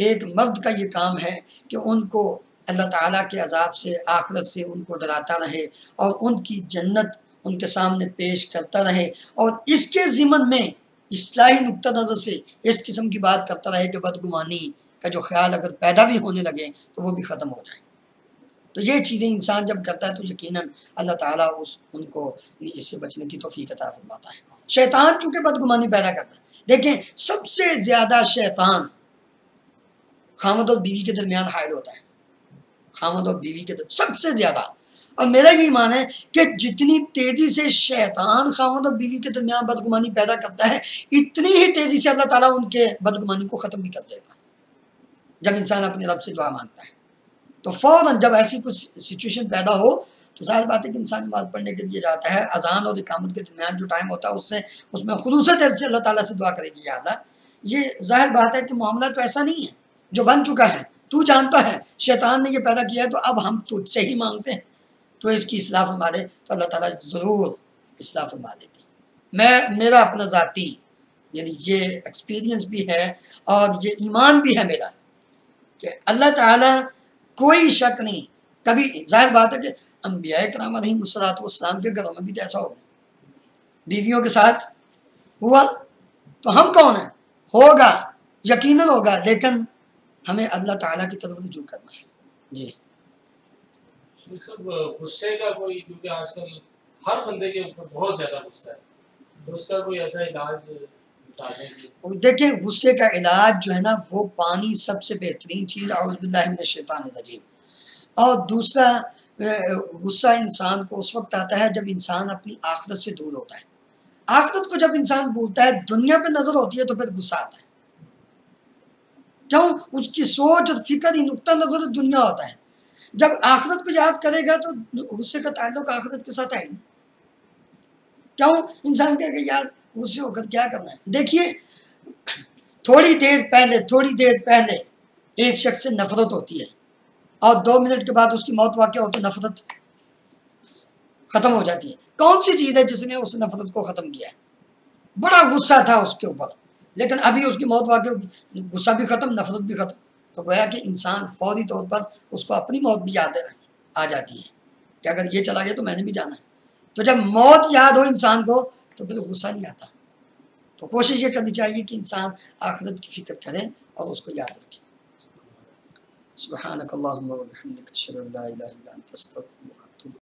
A: ایک مرد کا یہ کام ہے کہ ان کو اللہ تعالیٰ کے عذاب سے، آخرت سے ان کو ڈراتا رہے اور ان کی جنت ان کے سامنے پیش کرتا رہے، اور اس کے ضمن میں اصلاحی نقطہ نظر سے اس قسم کی بات کرتا رہے کہ بدگمانی کا جو خیال اگر پیدا بھی ہونے لگے تو وہ بھی ختم ہو جائے. تو یہ چیزیں انسان جب کرتا ہے تو یقیناً اللہ تعالیٰ ان کو اس سے بچنے کی توفیق عطا فرماتا ہے. شیطان چونکہ بدگمانی پیدا کرتا ہے، دیکھیں سب سے زیادہ شیطان خاوند اور بیوی کے درمیان حائل ہوتا ہے، خاوند اور بیوی کے درمیان سب سے زیادہ. اور میرا یہ ایمان ہے کہ جتنی تیزی سے شیطان خاوند اور بیوی کے درمیان بدگمانی پیدا کرتا ہے، اتنی ہی تیزی سے اللہ تعالیٰ ان کے بدگمانی کو ختم بھی کر دے گا جب انسان اپنے رب سے دعا مانگتا ہے۔ تو فوراً جب ایسی کچھ سچویشن پیدا ہو تو ظاہر بات ہے کہ انسان نماز پڑھنے کے لیے جاتا ہے، اذان اور اقامت کے درمیان جو ٹائم ہوتا ہے اس میں خلوص دل سے اللہ تعالیٰ سے دعا کرے گی، یا اللہ یہ ظاہر بات ہے کہ معاملہ تو ایسا نہیں ہے جو بن چکا ہے، تو جانتا ہے شیطان نے یہ پیدا کیا ہے، تو اب ہم تجھ سے ہی مانگتے ہیں، تو اس کی اصلاح فرما دے، تو اللہ تعالیٰ ضرور اصلاح فرما دیتی۔ میرا اپنا ذاتی یعنی یہ ایکسپیرینس بھی ہے اور یہ ایمان بھی ہے میرا کہ اللہ تعالیٰ کوئی شک نہیں، کبھی ظاہر بات ہے کہ انبیاء کرام علیہ الصلوۃ والسلام کے گھروں میں بھی تو ایسا ہوگا، بیویوں کے ساتھ ہوا، تو ہم کون ہیں؟ ہوگا، یقیناً ہوگا، لیکن ہمیں اللہ تعالیٰ کی طرف رجوع کرنا ہے۔ جی
B: صاحب غصے کا کوئی، کیونکہ آج کل ہر بندے کے اوپر بہت زیادہ غصہ ہے، تو اس کا کوئی ایسا علاج بتانے کی؟
A: دیکھیں غصے کا علاج جو ہے نا وہ پانی سب سے بہترین چیز، اعوذ باللہ من الشیطان الرجیم۔ اور دوسرا غصہ انسان کو اس وقت آتا ہے جب انسان اپنی آخرت سے دور ہوتا ہے، آخرت کو جب انسان بھولتا ہے، دنیا پہ نظر ہوتی ہے تو پھر غصہ آتا ہے، کیوں؟ اس کی سوچ اور فکر ہی نقطہ نظر دنیا ہوتا ہے، جب آخرت کو یاد کرے گا تو غصے کا تعلق آخرت کے ساتھ آئے گا، کیوں؟ انسان کہے گا یار غصے ہو کر کیا کرنا ہے۔ دیکھیے تھوڑی دیر پہلے ایک شخص سے نفرت ہوتی ہے اور 2 منٹ کے بعد اس کی موت واقع ہو تو نفرت ختم ہو جاتی ہے۔ کون سی چیز ہے جس نے اس نفرت کو ختم کیا ہے؟ بڑا غصہ تھا اس کے اوپر، لیکن ابھی اس کی موت واقع ہوگی، غصہ بھی ختم، نفرت بھی ختم، تو گویا کہ انسان فوری طور پر اس کو اپنی موت بھی یاد آ جاتی ہے کہ اگر یہ چلا گیا تو میں نے بھی جانا ہے۔ تو جب موت یاد ہو انسان کو تو پھر غصہ نہیں آتا۔ تو کوشش یہ کرنی چاہیے کہ انسان آخرت کی فکر کرے اور اس کو یاد رکھے۔ سبحانک اللہم و بحمدک، اشہد ان لا الہ الا انت، استغفرک۔